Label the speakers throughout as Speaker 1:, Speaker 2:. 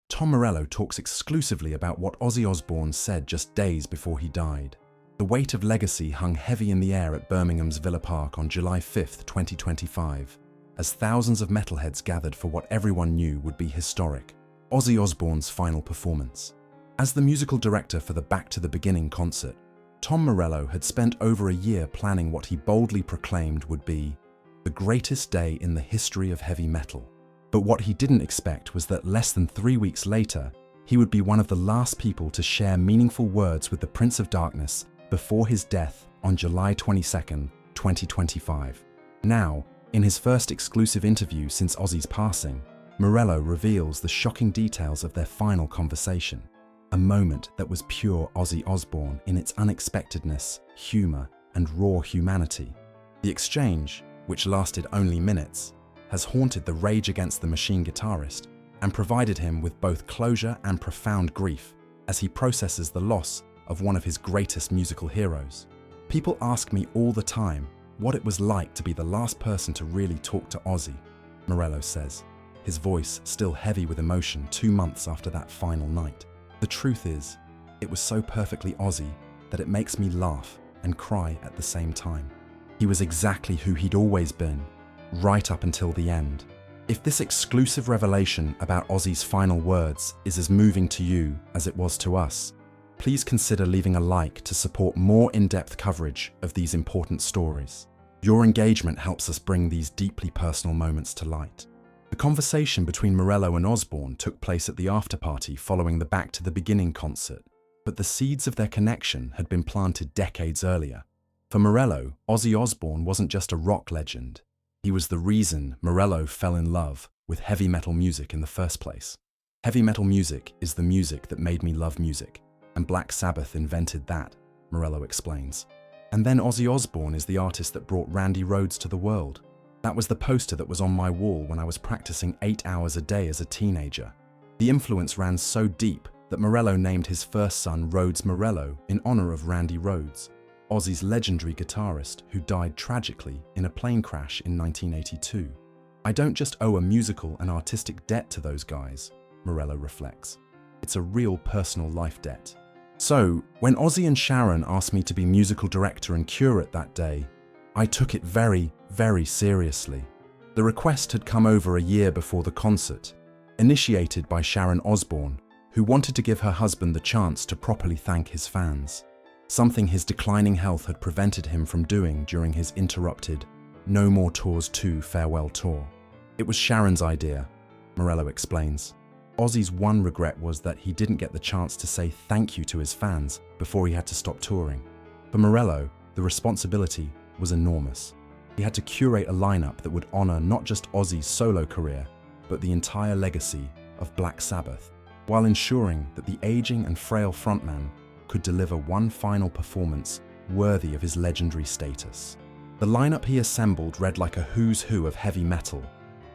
Speaker 1: Tom Morello talks exclusively about what Ozzy Osbourne said just days before he died. The weight of legacy hung heavy in the air at Birmingham's Villa Park on July 5, 2025, as thousands of metalheads gathered for what everyone knew would be historic: Ozzy Osbourne's final performance. As the musical director for the Back to the Beginning concert, Tom Morello had spent over a year planning what he boldly proclaimed would be the greatest day in the history of heavy metal. But what he didn't expect was that less than 3 weeks later, he would be one of the last people to share meaningful words with the Prince of Darkness before his death on July 22, 2025. Now, in his first exclusive interview since Ozzy's passing, Morello reveals the shocking details of their final conversation, a moment that was pure Ozzy Osbourne in its unexpectedness, humor, and raw humanity. The exchange, which lasted only minutes, has haunted the Rage Against the Machine guitarist and provided him with both closure and profound grief as he processes the loss of one of his greatest musical heroes. People ask me all the time what it was like to be the last person to really talk to Ozzy, Morello says, his voice still heavy with emotion 2 months after that final night. The truth is, it was so perfectly Ozzy that it makes me laugh and cry at the same time. He was exactly who he'd always been, right up until the end. If this exclusive revelation about Ozzy's final words is as moving to you as it was to us, please consider leaving a like to support more in-depth coverage of these important stories. Your engagement helps us bring these deeply personal moments to light. The conversation between Morello and Osbourne took place at the after-party following the Back to the Beginning concert, but the seeds of their connection had been planted decades earlier. For Morello, Ozzy Osbourne wasn't just a rock legend. He was the reason Morello fell in love with heavy metal music in the first place. Heavy metal music is the music that made me love music, and Black Sabbath invented that, Morello explains. And then Ozzy Osbourne is the artist that brought Randy Rhoads to the world. That was the poster that was on my wall when I was practicing 8 hours a day as a teenager. The influence ran so deep that Morello named his first son Rhoads Morello in honor of Randy Rhoads, Ozzy's legendary guitarist who died tragically in a plane crash in 1982. I don't just owe a musical and artistic debt to those guys, Morello reflects. It's a real personal life debt. So, when Ozzy and Sharon asked me to be musical director and curate that day, I took it very, very seriously. The request had come over a year before the concert, initiated by Sharon Osbourne, who wanted to give her husband the chance to properly thank his fans, something his declining health had prevented him from doing during his interrupted No More Tours 2 farewell tour. It was Sharon's idea, Morello explains. Ozzy's one regret was that he didn't get the chance to say thank you to his fans before he had to stop touring. For Morello, the responsibility was enormous. He had to curate a lineup that would honor not just Ozzy's solo career, but the entire legacy of Black Sabbath, while ensuring that the aging and frail frontman could deliver one final performance worthy of his legendary status. The lineup he assembled read like a who's who of heavy metal: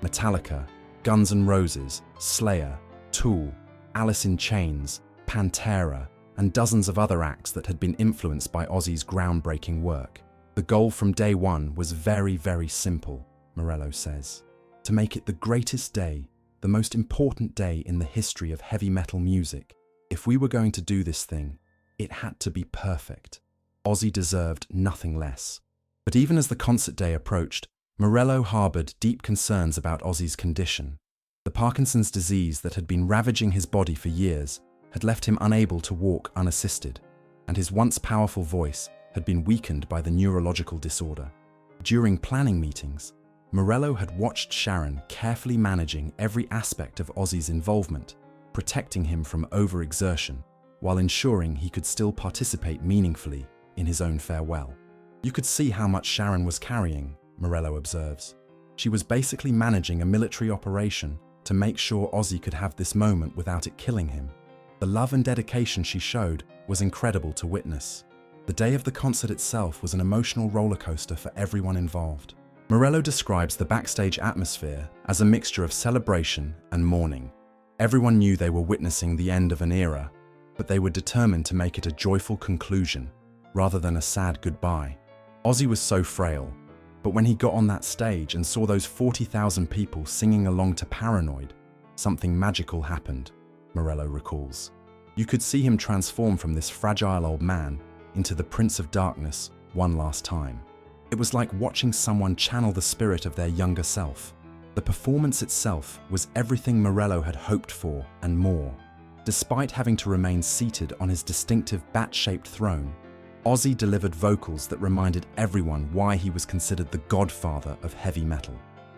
Speaker 1: Metallica, Guns N' Roses, Slayer, Tool, Alice in Chains, Pantera, and dozens of other acts that had been influenced by Ozzy's groundbreaking work. The goal from day one was very, very simple, Morello says: to make it the greatest day, the most important day in the history of heavy metal music. If we were going to do this thing, it had to be perfect. Ozzy deserved nothing less. But even as the concert day approached, Morello harbored deep concerns about Ozzy's condition. The Parkinson's disease that had been ravaging his body for years had left him unable to walk unassisted, and his once powerful voice had been weakened by the neurological disorder. During planning meetings, Morello had watched Sharon carefully managing every aspect of Ozzy's involvement, protecting him from overexertion, while ensuring he could still participate meaningfully in his own farewell. You could see how much Sharon was carrying, Morello observes. She was basically managing a military operation to make sure Ozzy could have this moment without it killing him. The love and dedication she showed was incredible to witness. The day of the concert itself was an emotional roller coaster for everyone involved. Morello describes the backstage atmosphere as a mixture of celebration and mourning. Everyone knew they were witnessing the end of an era, but they were determined to make it a joyful conclusion rather than a sad goodbye. Ozzy was so frail, but when he got on that stage and saw those 40,000 people singing along to Paranoid, something magical happened. Morello recalls. You could see him transform from this fragile old man into the Prince of Darkness one last time. It was like watching someone channel the spirit of their younger self. The performance itself was everything Morello had hoped for and more. Despite having to remain seated on his distinctive bat-shaped throne, Ozzy delivered vocals that reminded everyone why he was considered the godfather of heavy metal.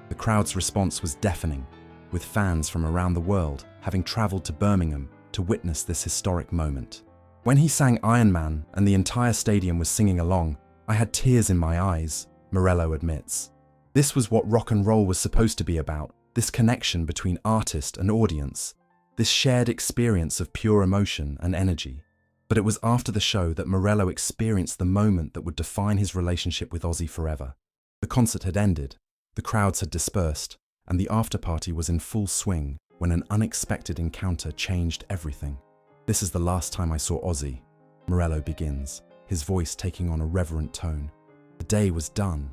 Speaker 1: The crowd's response was deafening, with fans from around the world having traveled to Birmingham to witness this historic moment. When he sang Iron Man and the entire stadium was singing along, I had tears in my eyes, Morello admits. This was what rock and roll was supposed to be about, this connection between artist and audience, this shared experience of pure emotion and energy. But it was after the show that Morello experienced the moment that would define his relationship with Ozzy forever. The concert had ended, the crowds had dispersed, and the after-party was in full swing when an unexpected encounter changed everything. This is the last time I saw Ozzy, Morello begins, his voice taking on a reverent tone. The day was done.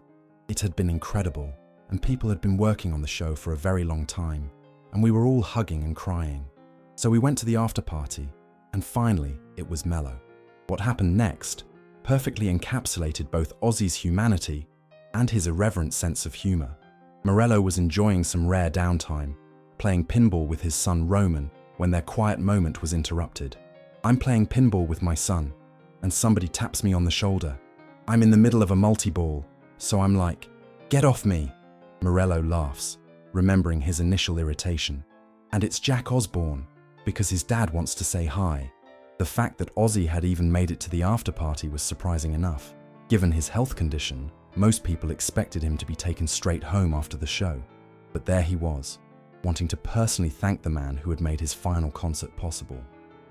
Speaker 1: It had been incredible, and people had been working on the show for a very long time, and we were all hugging and crying. So we went to the after-party, and finally, it was mellow. What happened next perfectly encapsulated both Ozzy's humanity and his irreverent sense of humor. Morello was enjoying some rare downtime, playing pinball with his son Roman when their quiet moment was interrupted. I'm playing pinball with my son, and somebody taps me on the shoulder. I'm in the middle of a multi-ball, so I'm like, "Get off me!" Morello laughs, remembering his initial irritation. And it's Jack Osbourne, because his dad wants to say hi. The fact that Ozzy had even made it to the after-party was surprising enough. Given his health condition, most people expected him to be taken straight home after the show. But there he was, wanting to personally thank the man who had made his final concert possible.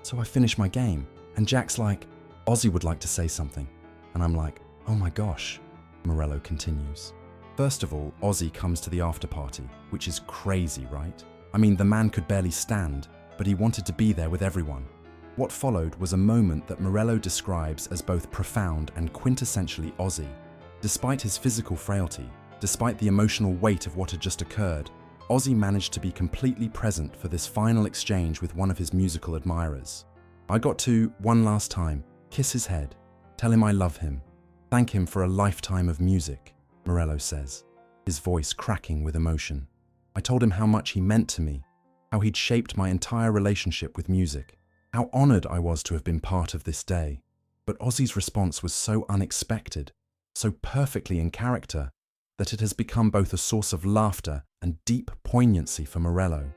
Speaker 1: So I finished my game, and Jack's like, "Ozzy would like to say something." And I'm like, "Oh my gosh," Morello continues. First of all, Ozzy comes to the after-party, which is crazy, right? I mean, the man could barely stand, but he wanted to be there with everyone. What followed was a moment that Morello describes as both profound and quintessentially Ozzy. Despite his physical frailty, despite the emotional weight of what had just occurred, Ozzy managed to be completely present for this final exchange with one of his musical admirers. I got to, one last time, kiss his head, tell him I love him, thank him for a lifetime of music, Morello says, his voice cracking with emotion. I told him how much he meant to me, how he'd shaped my entire relationship with music, how honored I was to have been part of this day. But Ozzy's response was so unexpected, so perfectly in character, that it has become both a source of laughter and deep poignancy for Morello.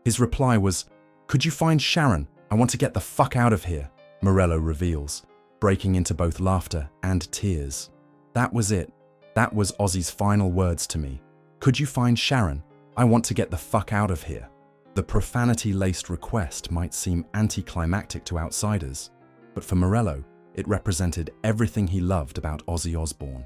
Speaker 1: His reply was, "Could you find Sharon? I want to get the fuck out of here," Morello reveals, breaking into both laughter and tears. That was it. That was Ozzy's final words to me. "Could you find Sharon? I want to get the fuck out of here." The profanity-laced request might seem anticlimactic to outsiders, but for Morello, it represented everything he loved about Ozzy Osbourne.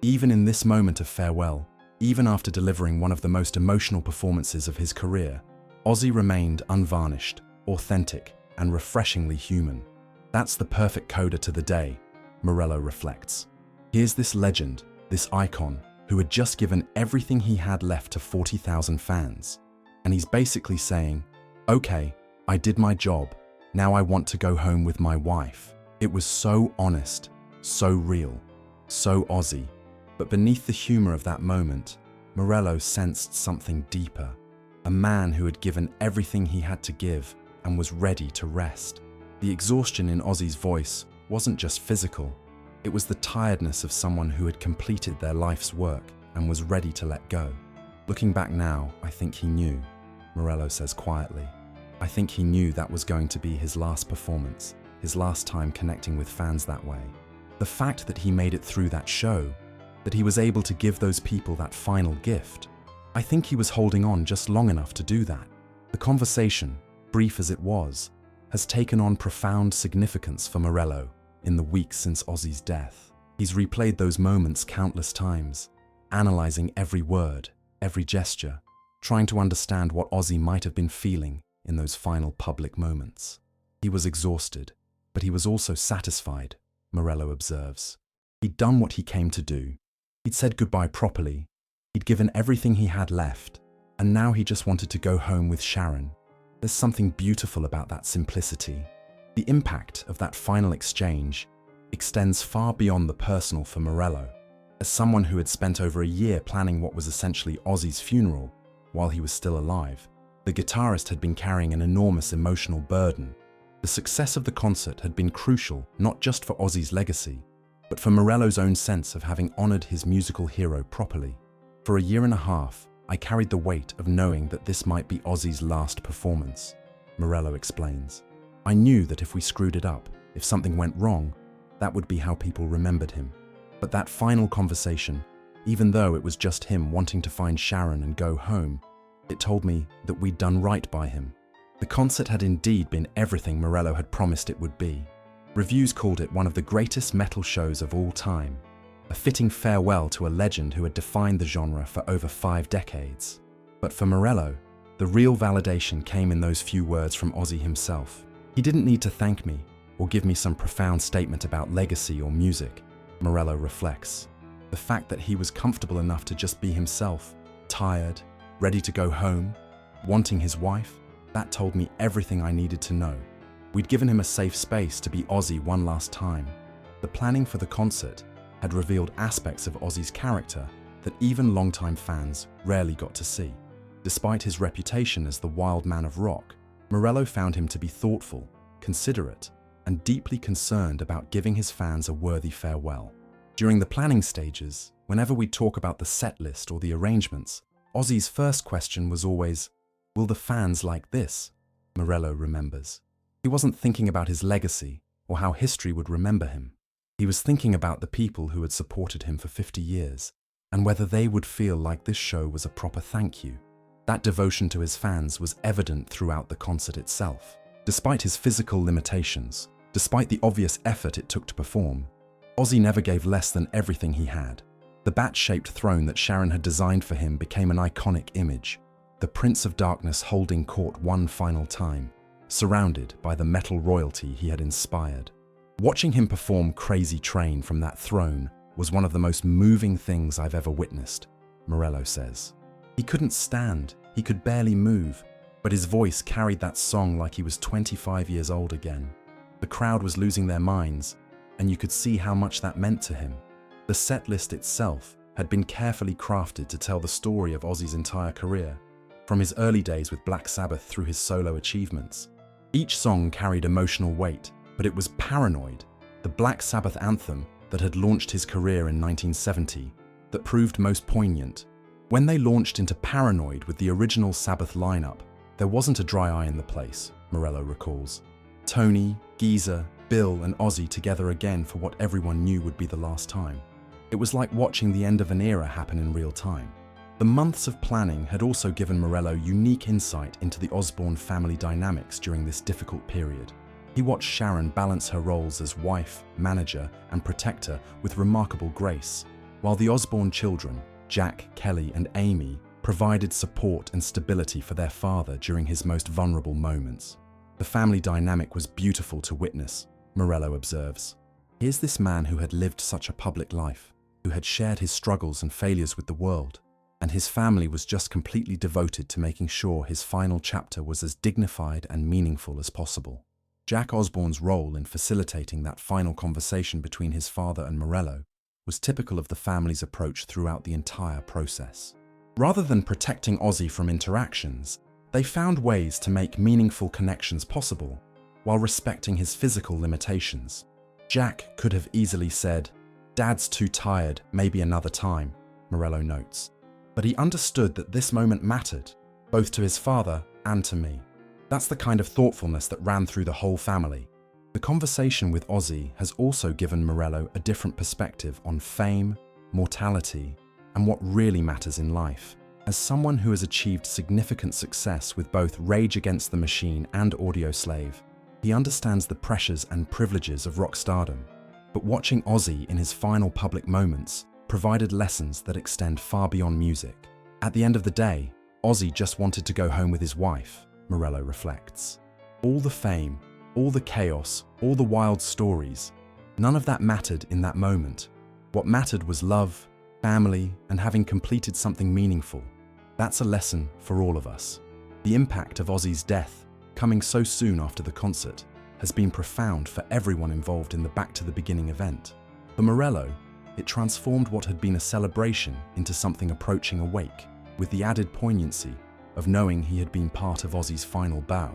Speaker 1: Even in this moment of farewell, even after delivering one of the most emotional performances of his career, Ozzy remained unvarnished, authentic, and refreshingly human. That's the perfect coda to the day, Morello reflects. Here's this legend, this icon, who had just given everything he had left to 40,000 fans. And he's basically saying, "Okay, I did my job. Now I want to go home with my wife." It was so honest, so real, so Ozzy. But beneath the humor of that moment, Morello sensed something deeper. A man who had given everything he had to give and was ready to rest. The exhaustion in Ozzy's voice wasn't just physical. It was the tiredness of someone who had completed their life's work and was ready to let go. Looking back now, I think he knew, Morello says quietly. I think he knew that was going to be his last performance, his last time connecting with fans that way. The fact that he made it through that show, that he was able to give those people that final gift, I think he was holding on just long enough to do that. The conversation, brief as it was, has taken on profound significance for Morello in the weeks since Ozzy's death. He's replayed those moments countless times, analyzing every word, every gesture, trying to understand what Ozzy might have been feeling in those final public moments. He was exhausted, but he was also satisfied, Morello observes. He'd done what he came to do. He'd said goodbye properly. He'd given everything he had left, and now he just wanted to go home with Sharon. There's something beautiful about that simplicity. The impact of that final exchange extends far beyond the personal for Morello. As someone who had spent over a year planning what was essentially Ozzy's funeral while he was still alive, the guitarist had been carrying an enormous emotional burden. The success of the concert had been crucial not just for Ozzy's legacy, but for Morello's own sense of having honored his musical hero properly. For a year and a half, I carried the weight of knowing that this might be Ozzy's last performance, Morello explains. I knew that if we screwed it up, if something went wrong, that would be how people remembered him. But that final conversation, even though it was just him wanting to find Sharon and go home, it told me that we'd done right by him. The concert had indeed been everything Morello had promised it would be. Reviews called it one of the greatest metal shows of all time, a fitting farewell to a legend who had defined the genre for over 5 decades. But for Morello, the real validation came in those few words from Ozzy himself. He didn't need to thank me or give me some profound statement about legacy or music, Morello reflects. The fact that he was comfortable enough to just be himself, tired, ready to go home, wanting his wife, that told me everything I needed to know. We'd given him a safe space to be Ozzy one last time. The planning for the concert had revealed aspects of Ozzy's character that even longtime fans rarely got to see. Despite his reputation as the wild man of rock, Morello found him to be thoughtful, considerate, and deeply concerned about giving his fans a worthy farewell. During the planning stages, whenever we'd talk about the set list or the arrangements, Ozzy's first question was always, "Will the fans like this?" Morello remembers. He wasn't thinking about his legacy or how history would remember him. He was thinking about the people who had supported him for 50 years and whether they would feel like this show was a proper thank you. That devotion to his fans was evident throughout the concert itself. Despite his physical limitations, despite the obvious effort it took to perform, Ozzy never gave less than everything he had. The bat-shaped throne that Sharon had designed for him became an iconic image, the Prince of Darkness holding court one final time, surrounded by the metal royalty he had inspired. Watching him perform Crazy Train from that throne was one of the most moving things I've ever witnessed, Morello says. He couldn't stand, he could barely move, but his voice carried that song like he was 25 years old again. The crowd was losing their minds, and you could see how much that meant to him. The set list itself had been carefully crafted to tell the story of Ozzy's entire career, from his early days with Black Sabbath through his solo achievements. Each song carried emotional weight, but it was Paranoid, the Black Sabbath anthem that had launched his career in 1970, that proved most poignant. When they launched into Paranoid with the original Sabbath lineup, there wasn't a dry eye in the place, Morello recalls. Tony, Geezer, Bill and Ozzy together again for what everyone knew would be the last time. It was like watching the end of an era happen in real time. The months of planning had also given Morello unique insight into the Osbourne family dynamics during this difficult period. He watched Sharon balance her roles as wife, manager, and protector with remarkable grace, while the Osbourne children, Jack, Kelly, and Amy, provided support and stability for their father during his most vulnerable moments. The family dynamic was beautiful to witness, Morello observes. Here's this man who had lived such a public life, who had shared his struggles and failures with the world, and his family was just completely devoted to making sure his final chapter was as dignified and meaningful as possible. Jack Osbourne's role in facilitating that final conversation between his father and Morello was typical of the family's approach throughout the entire process. Rather than protecting Ozzy from interactions, they found ways to make meaningful connections possible while respecting his physical limitations. Jack could have easily said, "Dad's too tired, maybe another time," Morello notes. But he understood that this moment mattered, both to his father and to me. That's the kind of thoughtfulness that ran through the whole family. The conversation with Ozzy has also given Morello a different perspective on fame, mortality, and what really matters in life. As someone who has achieved significant success with both Rage Against the Machine and Audioslave, he understands the pressures and privileges of rock stardom. But watching Ozzy in his final public moments provided lessons that extend far beyond music. At the end of the day, Ozzy just wanted to go home with his wife, Morello reflects. All the fame, all the chaos, all the wild stories, none of that mattered in that moment. What mattered was love, family, and having completed something meaningful. That's a lesson for all of us. The impact of Ozzy's death coming so soon after the concert, has been profound for everyone involved in the Back to the Beginning event. For Morello, it transformed what had been a celebration into something approaching a wake, with the added poignancy of knowing he had been part of Ozzy's final bow.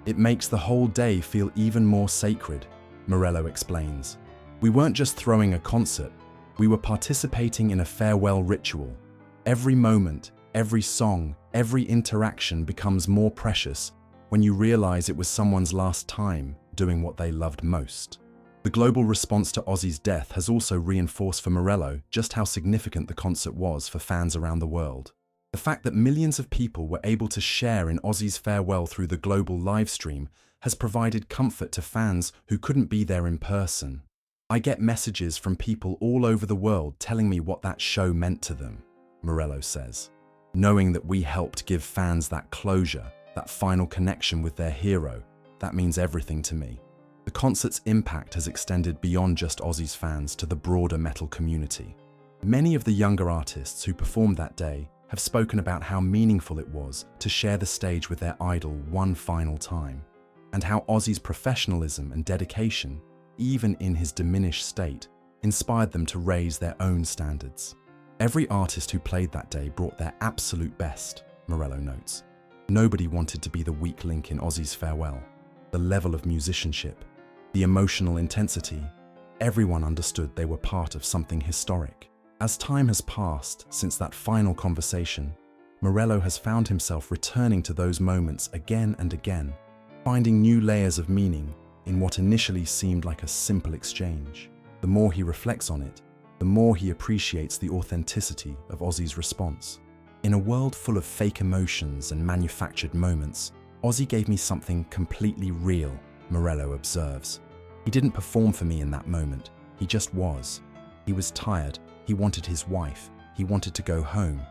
Speaker 1: It makes the whole day feel even more sacred, Morello explains. We weren't just throwing a concert, we were participating in a farewell ritual. Every moment, every song, every interaction becomes more precious when you realize it was someone's last time doing what they loved most. The global response to Ozzy's death has also reinforced for Morello just how significant the concert was for fans around the world. The fact that millions of people were able to share in Ozzy's farewell through the global livestream has provided comfort to fans who couldn't be there in person. I get messages from people all over the world telling me what that show meant to them, Morello says. Knowing that we helped give fans that closure, that final connection with their hero, that means everything to me. The concert's impact has extended beyond just Ozzy's fans to the broader metal community. Many of the younger artists who performed that day have spoken about how meaningful it was to share the stage with their idol one final time, and how Ozzy's professionalism and dedication, even in his diminished state, inspired them to raise their own standards. Every artist who played that day brought their absolute best, Morello notes. Nobody wanted to be the weak link in Ozzy's farewell. The level of musicianship, the emotional intensity, everyone understood they were part of something historic. As time has passed since that final conversation, Morello has found himself returning to those moments again and again, finding new layers of meaning in what initially seemed like a simple exchange. The more he reflects on it, the more he appreciates the authenticity of Ozzy's response. In a world full of fake emotions and manufactured moments, Ozzy gave me something completely real, Morello observes. He didn't perform for me in that moment, he just was. He was tired, he wanted his wife, he wanted to go home.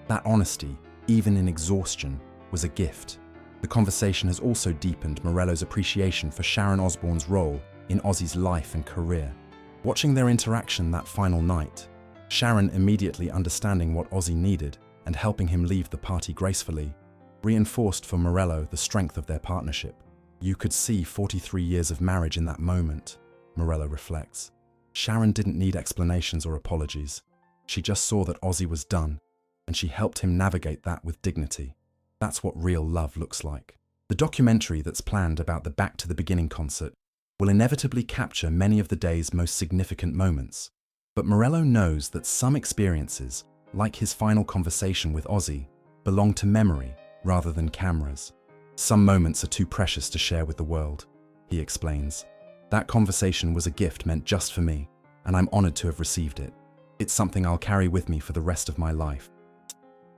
Speaker 1: That honesty, even in exhaustion, was a gift. The conversation has also deepened Morello's appreciation for Sharon Osbourne's role in Ozzy's life and career. Watching their interaction that final night, Sharon immediately understanding what Ozzy needed and helping him leave the party gracefully, reinforced for Morello the strength of their partnership. You could see 43 years of marriage in that moment, Morello reflects. Sharon didn't need explanations or apologies. She just saw that Ozzy was done, and she helped him navigate that with dignity. That's what real love looks like. The documentary that's planned about the Back to the Beginning concert will inevitably capture many of the day's most significant moments. But Morello knows that some experiences, like his final conversation with Ozzy, belong to memory rather than cameras. Some moments are too precious to share with the world, he explains. That conversation was a gift meant just for me, and I'm honored to have received it. It's something I'll carry with me for the rest of my life.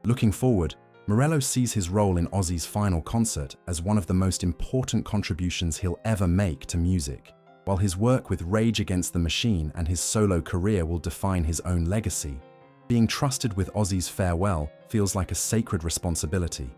Speaker 1: Looking forward, Morello sees his role in Ozzy's final concert as one of the most important contributions he'll ever make to music. While his work with Rage Against the Machine and his solo career will define his own legacy, being trusted with Ozzy's farewell feels like a sacred responsibility.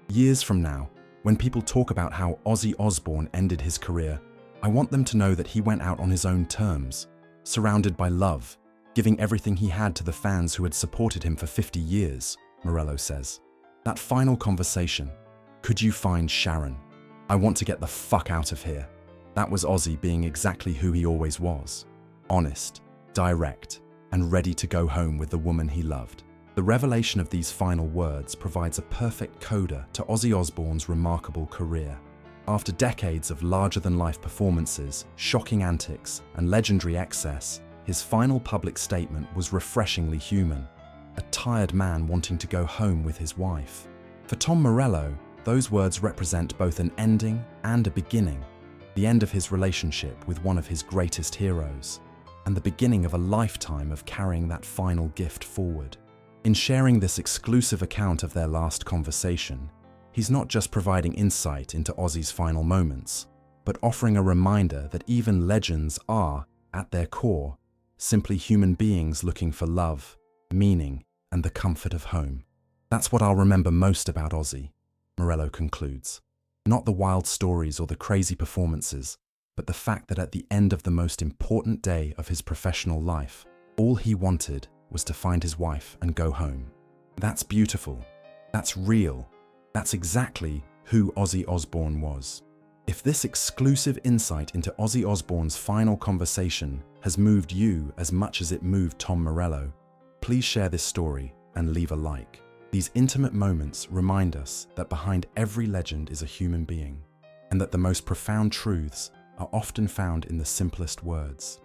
Speaker 1: Years from now, when people talk about how Ozzy Osbourne ended his career, I want them to know that he went out on his own terms, surrounded by love, giving everything he had to the fans who had supported him for 50 years, Morello says. That final conversation, could you find Sharon? I want to get the fuck out of here. That was Ozzy being exactly who he always was. Honest, direct, and ready to go home with the woman he loved. The revelation of these final words provides a perfect coda to Ozzy Osbourne's remarkable career. After decades of larger-than-life performances, shocking antics, and legendary excess, his final public statement was refreshingly human. A tired man wanting to go home with his wife. For Tom Morello, those words represent both an ending and a beginning. The end of his relationship with one of his greatest heroes, and the beginning of a lifetime of carrying that final gift forward. In sharing this exclusive account of their last conversation, he's not just providing insight into Ozzy's final moments, but offering a reminder that even legends are, at their core, simply human beings looking for love, meaning, and the comfort of home. That's what I'll remember most about Ozzy, Morello concludes. Not the wild stories or the crazy performances, but the fact that at the end of the most important day of his professional life, all he wanted was to find his wife and go home. That's beautiful. That's real. That's exactly who Ozzy Osbourne was. If this exclusive insight into Ozzy Osbourne's final conversation has moved you as much as it moved Tom Morello, please share this story and leave a like. These intimate moments remind us that behind every legend is a human being, and that the most profound truths are often found in the simplest words.